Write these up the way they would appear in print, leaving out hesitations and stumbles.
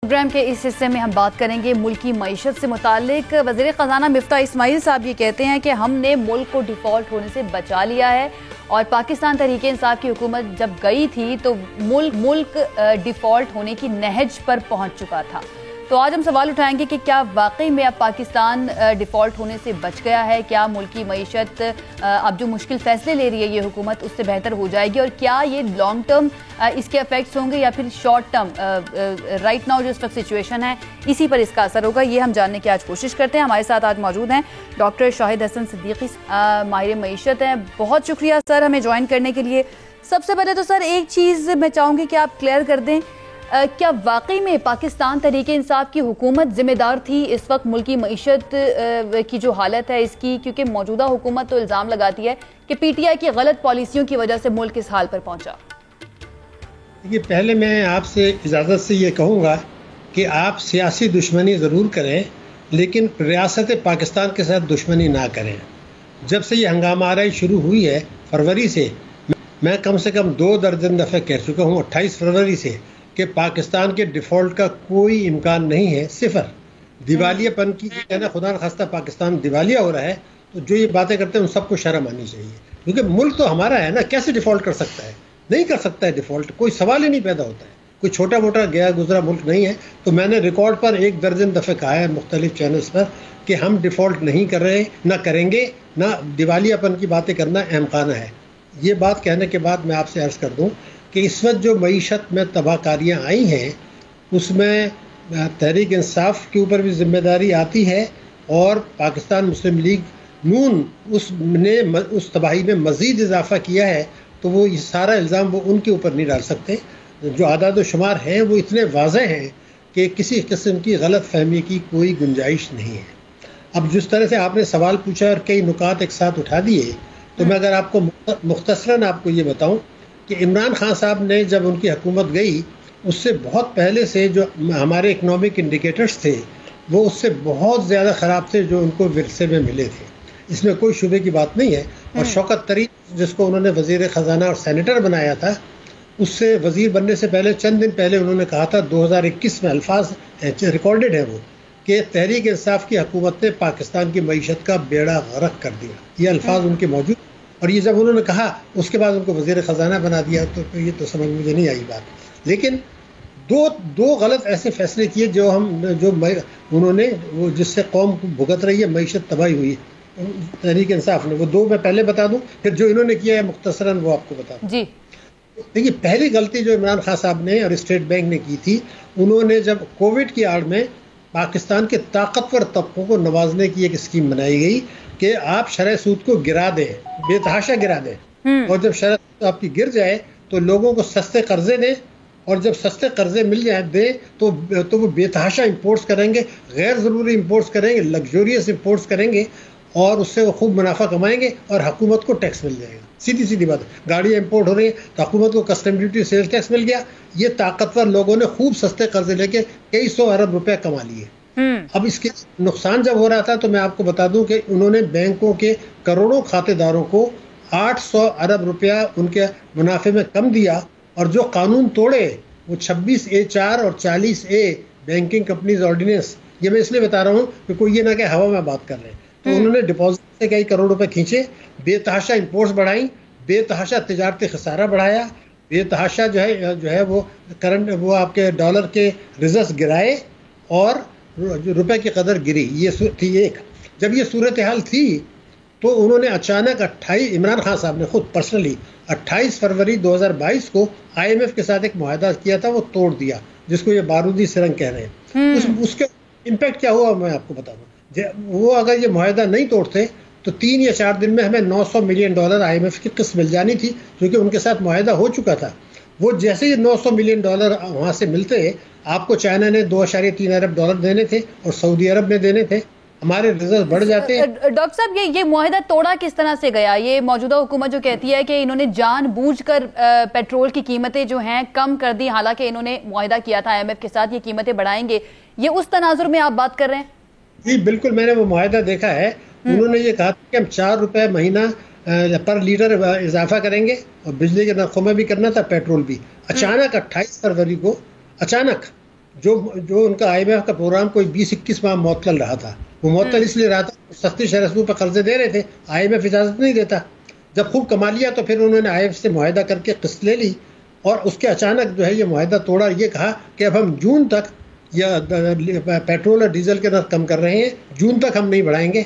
Programme के इस हिस्से में हम बात करेंगे मुल्क की मईशत से मुतालिक। वज़ीर ख़ज़ाना मिफ्ता इस्माइल साहब ये कहते हैं कि हमने मुल्क को डिफ़ॉल्ट होने से बचा लिया है और पाकिस्तान तहरीक इंसाफ की हुकूमत जब गई थी तो मुल्क डिफ़ॉल्ट होने की नहज पर पहुंच चुका था। तो आज हम सवाल उठाएंगे कि क्या वाकई में अब पाकिस्तान डिफ़ॉल्ट होने से बच गया है? क्या मुल्क की मईशत अब जो मुश्किल फ़ैसले ले रही है ये हुकूमत उससे बेहतर हो जाएगी? और क्या ये लॉन्ग टर्म इसके इफेक्ट्स होंगे या फिर शॉर्ट टर्म राइट नाउ जो इस वक्त सिचुएशन है इसी पर इसका असर होगा? ये हम जानने की आज कोशिश करते हैं। हमारे साथ आज मौजूद हैं डॉक्टर शाहिद हसन सिद्दीकी, माहिर मईशत हैं। बहुत शुक्रिया सर हमें ज्वाइन करने के लिए। सबसे पहले तो सर एक चीज़ मैं चाहूँगी कि आप क्लियर कर दें, क्या वाकई में पाकिस्तान तहरीक इंसाफ की हुकूमत जिम्मेदार थी इस वक्त मुल्क की मईशत की जो हालत है इसकी? क्योंकि मौजूदा हुकूमत तो इल्ज़ाम लगाती है कि पीटीआई की गलत पॉलिसियों की वजह से मुल्क इस हाल पर पहुंचा। देखिए, पहले मैं आपसे इजाज़त से ये कहूँगा कि आप सियासी दुश्मनी ज़रूर करें लेकिन रियासत पाकिस्तान के साथ दुश्मनी ना करें। जब से ये हंगामा आराई शुरू हुई है फरवरी से, मैं कम से कम 2 दर्जन दफ़े कह चुका हूँ 28 फरवरी से कि पाकिस्तान के डिफ़ॉल्ट का कोई इम्कान नहीं है। सिफर दिवालियापन की कहना, खुदा न खास्ता पाकिस्तान दिवालिया हो रहा है तो जो ये बातें करते हैं उन सबको शर्म आनी चाहिए, क्योंकि मुल्क तो हमारा है ना। कैसे डिफ़ॉल्ट कर सकता है? नहीं कर सकता है डिफ़ॉल्ट, कोई सवाल ही नहीं पैदा होता है। कोई छोटा मोटा गया गुजरा मुल्क नहीं है। तो मैंने रिकॉर्ड पर 1 दर्जन दफ़े कहा है मुख्तलिफ चैनल्स पर कि हम डिफ़ॉल्ट नहीं कर रहे, ना करेंगे, ना दिवालियापन की बातें करना अहमखाना है। ये बात कहने के बाद मैं आपसे अर्ज़ कर दूँ कि इस वक्त जो मईशत में तबाहकारियाँ आई हैं उसमें तहरीक इंसाफ के ऊपर भी जिम्मेदारी आती है और पाकिस्तान मुस्लिम लीग नून उसने उस तबाही में मज़ीद इजाफा किया है। तो वो ये सारा इल्ज़ाम वो उनके ऊपर नहीं डाल सकते। जो आदाद व शुमार हैं वो इतने वाज़ेह हैं कि किसी किस्म की गलत फहमी की कोई गुंजाइश नहीं है। अब जिस तरह से आपने सवाल पूछा और कई नुकात एक साथ उठा दिए, तो मैं अगर आपको मुख्तसरन आपको ये बताऊँ कि इमरान खान साहब ने जब उनकी हुकूमत गई उससे बहुत पहले से जो हमारे इकनॉमिक इंडिकेटर्स थे वो उससे बहुत ज़्यादा ख़राब थे जो उनको विरसे में मिले थे। इसमें कोई शुबे की बात नहीं है। और शौकत तरीन जिसको उन्होंने वज़ीर ख़जाना और सेनेटर बनाया था, उससे वज़ीर बनने से पहले चंद दिन पहले उन्होंने कहा था 2021 में अल्फाज रिकॉर्डेड है वो कि तहरीक इंसाफ की हुकूमत ने पाकिस्तान की मईशत का बेड़ा गर्क कर दिया। ये अल्फाज उनके मौजूद, और ये जब उन्होंने कहा उसके बाद उनको वज़ीर ख़जाना बना दिया तो ये तो समझ मुझे नहीं आई बात। लेकिन दो गलत ऐसे फैसले किए जो उन्होंने वो जिससे कौम भुगत रही है, मईशत तबाही हुई तहरीक इंसाफ ने। वो 2 मैं पहले बता दूं, फिर जो इन्होंने किया है मुख्तसरन वो आपको बता दूं। जी देखिए, पहली गलती जो इमरान खान साहब ने और स्टेट बैंक ने की थी, उन्होंने जब कोविड की आड़ में पाकिस्तान के ताकतवर तबकों को नवाजने की एक स्कीम बनाई गई कि आप शरह सूद को गिरा दें, बेतहाशा गिरा दें, और जब शरह सूद आपकी गिर जाए तो लोगों को सस्ते कर्जे दें, और जब सस्ते कर्जे मिल जाए दें तो वो बेतहाशा इंपोर्ट्स करेंगे, गैर ज़रूरी इंपोर्ट्स करेंगे, लग्जोरियस इंपोर्ट्स करेंगे और उससे वो खूब मुनाफा कमाएंगे और हुकूमत को टैक्स मिल जाएगा। सीधी सीधी बात है। गाड़ियाँ इंपोर्ट हो रही हैं तो हुकूमत को कस्टम ड्यूटी सेल्स टैक्स मिल गया। ये ताकतवर लोगों ने खूब सस्ते कर्जे लेके कई 100 अरब रुपए कमा लिए। अब इसके नुकसान जब हो रहा था तो मैं आपको बता दूं कि उन्होंने बैंकों के करोड़ों खातेदारों को 800 अरब रुपया उनके मुनाफे में कम दिया, और जो कानून तोड़े वो 26A4 और 40A बैंकिंग कंपनीज ऑर्डिनेंस, ये मैं इसलिए बता रहा हूँ कि कोई ये ना कि हवा में बात कर रहे हैं। तो उन्होंने डिपॉजिट से कई करोड़ रुपए खींचे, बेतहाशा इंपोर्ट्स बढ़ाई, बेतहाशा तिजारती खसारा बढ़ाया, बेतहाशा जो है वो करंट वो आपके डॉलर के रिजर्व्स गिराए और रुपए की कदर गिरी। ये थी एक। जब ये सूरत हाल थी तो उन्होंने अचानक 28 इमरान खान साहब ने खुद पर्सनली 28 फरवरी 2022 को IMF के साथ एक मुआहदा किया था, वो तोड़ दिया, जिसको ये बारूदी सिरंग कह रहे हैं। उसके इम्पैक्ट क्या हुआ मैं आपको बता दूं। वो अगर ये मुआहदा नहीं तोड़ते तो 3 या 4 दिन में हमें $900 मिलियन IMF की किस्त मिल जानी थी, क्योंकि उनके साथ मुआहदा हो चुका था। वो जैसे ही $900 मिलियन वहाँ से मिलते, आपको चाइना ने $2.3 अरब देने थे और सऊदी अरब ने देने थे, हमारे रिजर्व बढ़ जाते हैं। डॉक्टर साहब, ये मुआहदा तोड़ा किस तरह से गया? ये मौजूदा हुकूमत जो कहती है कि इन्होंने जानबूझकर पेट्रोल की कीमतें जो हैं कम कर दी, हालांकि इन्होंने मुआहदा किया था IMF के साथ ये कीमतें बढ़ाएंगे, ये उस तनाजुर में आप बात कर रहे हैं? जी बिल्कुल, मैंने वो मुआहदा देखा है। उन्होंने ये कहा कि हम 4 रुपए महीना पर लीटर इजाफा करेंगे और बिजली के नरखों में भी करना था, पेट्रोल भी। अचानक 28 फरवरी को अचानक जो जो उनका IMF का प्रोग्राम कोई 20-21 माह मुअत्तल रहा था, वो मुअत्तल इसलिए रहा था, सस्ती शरह पर कर्जे दे रहे थे, IMF इजाज़त नहीं देता। जब खूब कमा लिया तो फिर उन्होंने IMF से मुआहदा करके किस्त ले ली, और उसके अचानक जो है ये मुआहदा तोड़ा, ये कहा कि अब हम जून तक या पेट्रोल और डीजल के दर कम कर रहे हैं, जून तक हम नहीं बढ़ाएंगे।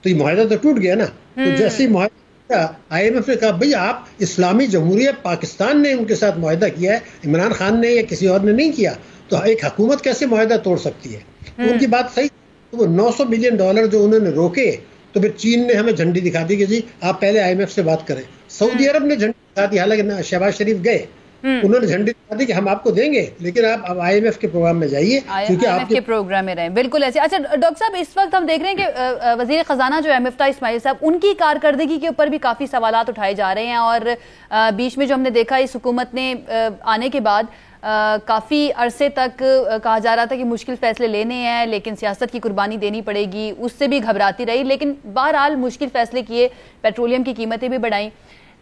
तो ये मुआहदा तो टूट गया ना। तो जैसे ही मुआहदा IMF ने कहा भाई आप इस्लामी जमहूरिया पाकिस्तान ने उनके साथ मुआहदा किया है, इमरान खान ने या किसी और ने नहीं किया, तो एक हुकूमत कैसे मुआहदा तोड़ सकती है। तो उनकी बात सही। तो वो $900 मिलियन जो उन्होंने रोके, तो फिर चीन ने हमें झंडी दिखा दी कि जी आप पहले IMF से बात करें। सऊदी अरब ने झंडी दिखा दी, हालांकि शहबाज शरीफ गए, उन्होंने झंडी दिखा दी कि हम आपको देंगे, लेकिन आप अब IMF के प्रोग्राम में जाइए, क्योंकि आपके प्रोग्राम में रहे। बिल्कुल ऐसे। अच्छा डॉक्टर साहब, इस वक्त हम देख रहे हैं कि वजीर खजाना जो है मिफ्ता इस्माइल साहब, उनकी कारकर्दगी के ऊपर भी काफी सवालात उठाए जा रहे हैं, और बीच में जो हमने देखा इस हुकूमत ने आने के बाद काफ़ी अरसे तक कहा जा रहा था कि मुश्किल फैसले लेने हैं, लेकिन सियासत की कुर्बानी देनी पड़ेगी, उससे भी घबराती रही, लेकिन बहरहाल मुश्किल फैसले किए, पेट्रोलियम की कीमतें भी बढ़ाई।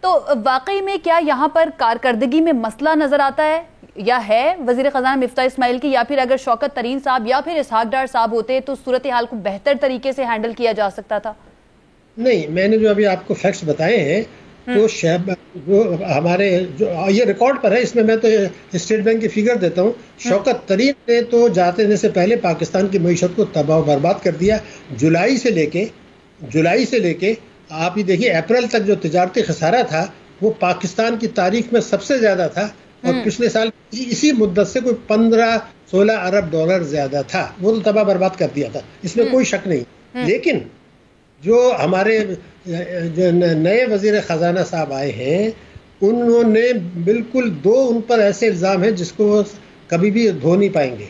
तो वाकई में क्या यहाँ पर कारकर्दगी में मसला नजर आता है या है वजीर खजाना मिफ्ता इस्माइल की, या फिर अगर शौकत तरीन साहब या फिर इसहाक डार साहब होते तो सूरत हाल को बेहतर तरीके से हैंडल किया जा सकता था? नहीं, मैंने जो अभी आपको फैक्ट्स बताए हैं, तो जो हमारे जो ये रिकॉर्ड पर है, इसमें मैं तो स्टेट बैंक की फिगर देता हूँ। शौकत तरीन ने तो जाने से पहले पाकिस्तान की मईशत को तबाह बर्बाद कर दिया। जुलाई से लेके आप ही देखिए अप्रैल तक जो तिजारती खसारा था वो पाकिस्तान की तारीख में सबसे ज्यादा था, और पिछले साल इसी मुद्दत से कोई 15-16 अरब डॉलर ज्यादा था। वो तो तबाह बर्बाद कर दिया था, इसमें कोई शक नहीं। लेकिन जो हमारे जो नए वजीर खजाना साहब आए हैं, उन्होंने बिल्कुल उन पर ऐसे इल्ज़ाम हैं जिसको वो कभी भी धो नहीं पाएंगे।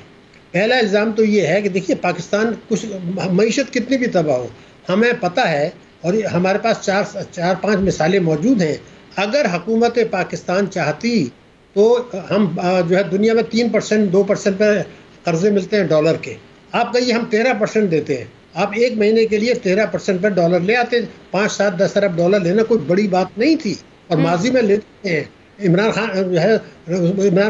पहला इल्ज़ाम तो ये है कि देखिए पाकिस्तान कुछ मईशत कितनी भी तबाह हो, हमें पता है, और हमारे पास 4-5 मिसालें मौजूद हैं। अगर हुकूमत पाकिस्तान चाहती तो हम जो है दुनिया में 3% 2% पर कर्जे मिलते हैं डॉलर के, आप कहिए हम 13% देते हैं, आप एक महीने के लिए 13% पर डॉलर ले आते। 5-7-10 अरब डॉलर लेना कोई बड़ी बात नहीं थी, और माजी में लेते हैं। इमरान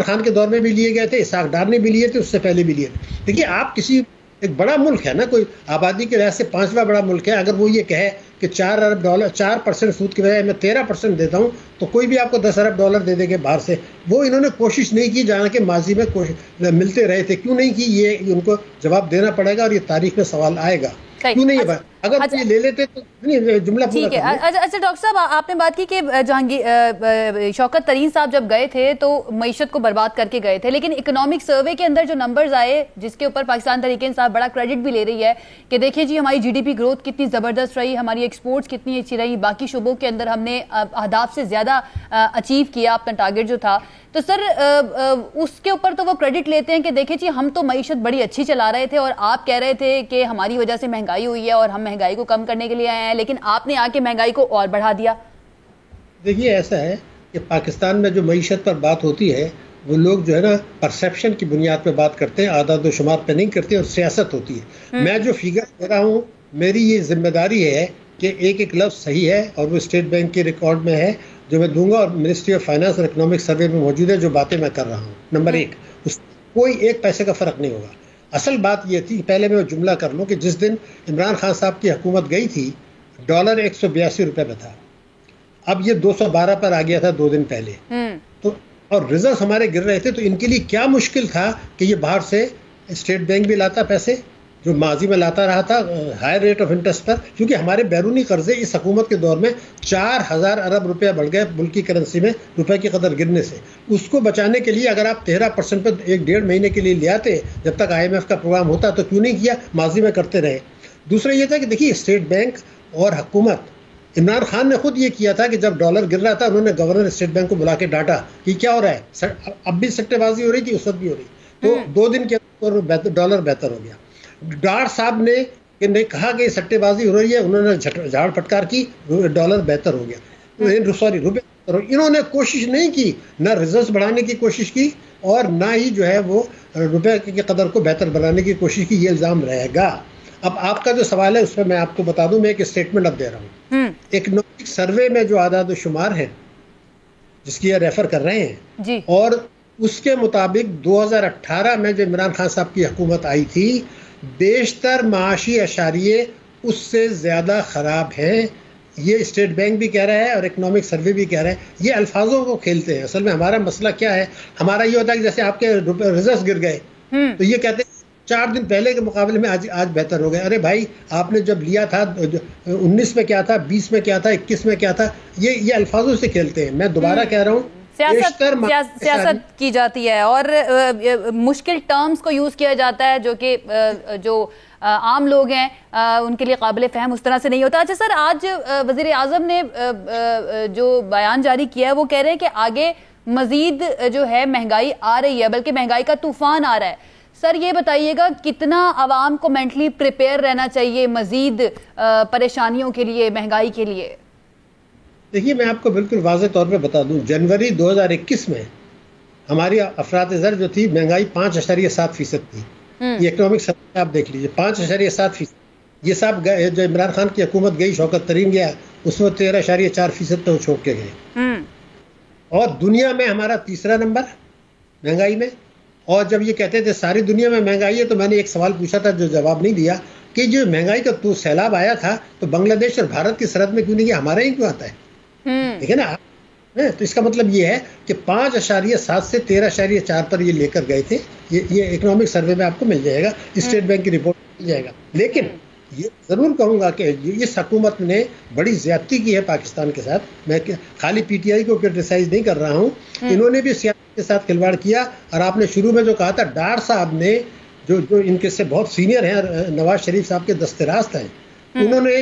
खान के दौर में भी लिए गए थे, इसहाक डार ने भी लिए थे, उससे पहले भी लिए थे। देखिए आप किसी एक बड़ा मुल्क है ना, कोई आबादी के लिहाज से 5वां बड़ा मुल्क है, अगर वो ये कहे कि 4 अरब डॉलर 4% सूद की बजाय मैं 13% देता हूँ, तो कोई भी आपको 10 अरब डॉलर दे देंगे बाहर से। वो इन्होंने कोशिश नहीं की, जाना कि माजी में मिलते रहे थे, क्यों नहीं की, ये उनको जवाब देना पड़ेगा, और ये तारीख में सवाल आएगा क्यों नहीं है। अगर ये ले लेते तो जुमला ठीक है। अच्छा डॉक्टर साहब, आपने बात की कि जहांगीर शौकत तरीन साहब जब गए थे तो मईशत को बर्बाद करके गए थे, लेकिन इकोनॉमिक सर्वे के अंदर जो नंबर्स आए, जिसके ऊपर पाकिस्तान तहरीक इंसाफ बड़ा क्रेडिट भी ले रही है कि देखिए जी हमारी GDP ग्रोथ कितनी जबरदस्त रही, हमारी एक्सपोर्ट्स कितनी अच्छी रही, बाकी शुबों के अंदर हमने अहदाफ से ज्यादा अचीव किया अपना टारगेट जो था। तो सर उसके ऊपर तो वो क्रेडिट लेते हैं कि देखिए जी हम तो मईशत बड़ी अच्छी चला रहे थे, और आप कह रहे थे कि हमारी वजह से महंगाई हुई है और हम महंगाई को कम करने के लिए आए हैं, लेकिन आपने आके महंगाई को और बढ़ा दिया। देखिए ऐसा है कि पाकिस्तान में जो मईशत पर बात होती है, वो लोग जो है ना परसेप्शन की बुनियाद पर बात करते हैं, आदाद व शुमार पे नहीं करते, और सियासत होती है। मैं जो फिगर दे रहा हूँ, मेरी ये जिम्मेदारी है कि एक एक लफ्ज़ सही है, और वो स्टेट बैंक के रिकॉर्ड में है जो मैं दूंगा, और मिनिस्ट्री ऑफ फाइनेंस और इकोनॉमिक सर्वे में मौजूद है जो बातें मैं कर रहा हूँ। नंबर 1, कोई एक पैसे का फ़र्क नहीं होगा। असल बात ये थी, पहले मैं जुमला कर लूँ कि जिस दिन इमरान खान साहब की हुकूमत गई थी, डॉलर 182 रुपये में था, अब ये 212 पर आ गया था 2 दिन पहले। तो और रिजर्व हमारे गिर रहे थे, तो इनके लिए क्या मुश्किल था कि ये बाहर से स्टेट बैंक भी लाता पैसे, जो माजी में लाता रहा था हायर रेट ऑफ इंटरेस्ट पर, क्योंकि हमारे बैरूनी कर्जे इस हुकूमत के दौर में 4000 अरब रुपया बढ़ गए मुल्क की करेंसी में, रुपए की कदर गिरने से। उसको बचाने के लिए अगर आप 13% पर 1-1.5 महीने के लिए ले आते, जब तक IMF का प्रोग्राम होता, तो क्यों नहीं किया, माजी में करते रहे। दूसरा ये था कि देखिए स्टेट बैंक और हुकूमत, इमरान खान ने खुद ये किया था कि जब डॉलर गिर रहा था, उन्होंने गवर्नर स्टेट बैंक को बुला के डांटा कि क्या हो रहा है, अब भी सट्टेबाजी हो रही थी, उस वक्त भी हो रही, तो 2 दिन के अंदर डॉलर बेहतर हो गया। डार साहब ने कहा कि सट्टेबाजी हो रही है, उन्होंने झाड़ फटकार की, डॉलर बेहतर हो गया, सॉरी रुपये। इन्होंने कोशिश नहीं की, ना रिजर्व बढ़ाने की कोशिश की, और ना ही जो है वो रुपये की कदर को बेहतर बनाने की कोशिश की। ये इल्ज़ाम रहेगा। अब आपका जो सवाल है उस पर मैं आपको बता दूं, मैं एक स्टेटमेंट अब दे रहा हूँ। इकोनॉमिक सर्वे में जो आदाद शुमार है, जिसकी ये रेफर कर रहे हैं, और उसके मुताबिक 2018 में जब इमरान खान साहब की हुकूमत आई थी, बेशतर माशी अशारिये उससे ज़्यादा ख़राब हैं। ये स्टेट बैंक भी कह रहा है और इकोनॉमिक सर्वे भी कह रहा है। ये अल्फाजों को खेलते हैं। असल में हमारा मसला क्या है, हमारा ये होता है कि जैसे आपके रिजल्ट गिर गए तो ये कहते हैं 4 दिन पहले के मुकाबले में आज बेहतर हो गए। अरे भाई, आपने जब लिया था 19 में क्या था, 20 में क्या था, 21 में क्या था, ये अल्फाजों से खेलते हैं। मैं दोबारा कह रहा हूँ, सियासत की जाती है और मुश्किल टर्म्स को यूज किया जाता है जो कि जो आम लोग हैं उनके लिए काबिल फहम उस तरह से नहीं होता। अच्छा सर, आज वजीर आजम ने जो बयान जारी किया है वो कह रहे हैं कि आगे मजीद जो है महंगाई आ रही है, बल्कि महंगाई का तूफान आ रहा है। सर ये बताइएगा, कितना आवाम को मेंटली प्रिपेयर रहना चाहिए मजीद परेशानियों के लिए, महंगाई के लिए? देखिए, मैं आपको बिल्कुल वाज़ेह तौर पे बता दूं, जनवरी 2021 में हमारी अफरात-ए-ज़र जो थी, महंगाई 5.7% थी। ये इकोनॉमिक सर्वे आप देख लीजिए, 5.7%। ये साहब जो इमरान खान की हुकूमत गई, शौकत तरीन गया, उसमें 13.4% तो छोड़ के गए। और दुनिया में हमारा तीसरा नंबर महंगाई में। और जब ये कहते थे सारी दुनिया में महंगाई है, तो मैंने एक सवाल पूछा था जो जवाब नहीं दिया कि जो महंगाई का तो सैलाब आया था तो बांग्लादेश और भारत की सरहद में क्यों नहीं गया, हमारा ही क्यों आता है? ठीक है ना। तो इसका मतलब ये है कि 5.7 से 13.4 पर ये लेकर गए थे। ये इकोनॉमिक सर्वे में आपको मिल जाएगा, स्टेट बैंक की रिपोर्ट मिल जाएगा। लेकिन ये ज़रूर कहूँगा कि इस हुकूमत ने बड़ी ज़्यादती की है पाकिस्तान के साथ। मैं खाली पीटीआई को क्रिटिसाइज नहीं कर रहा हूँ, इन्होंने भी सियासत के साथ खिलवाड़ किया। और आपने शुरू में जो कहा था, डार साहब ने जो इनके से बहुत सीनियर हैं, नवाज शरीफ साहब के दस्तरास्त हैं, उन्होंने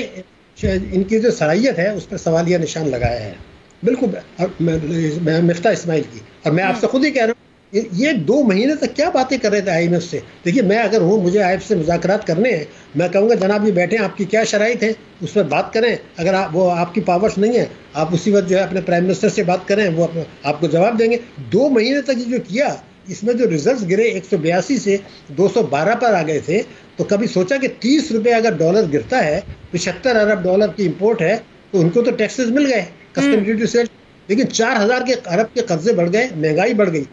इनकी जो सलाहियत है उस पर सवालिया निशान लगाया है, बिल्कुल मिफ्ता इस्माइल की। और मैं आपसे खुद ही कह रहा हूँ, ये 2 महीने तक क्या बातें कर रहे थे IMF से। देखिए, मैं अगर हूँ, मुझे IMF से मुज़ाकरात करने हैं, मैं कहूँगा जनाब ये बैठे, आपकी क्या शराइत है उस पर बात करें। अगर वो आपकी पावर्स नहीं है, आप उसी वक्त जो है अपने प्राइम मिनिस्टर से बात करें, वो आपको जवाब देंगे। 2 महीने तक ये जो किया, इसमें जो रिजल्ट गिरे 182 से 212 पर आ गए थे, तो कभी सोचा कि 30 रुपये अगर डॉलर गिरता है, 75 अरब डॉलर की इम्पोर्ट है, तो उनको तो टैक्सेस मिल गए, कस्टम ड्यूटी से। लेकिन 4,000 के अरब के कर्जे बढ़ गए, महंगाई बढ़ गई।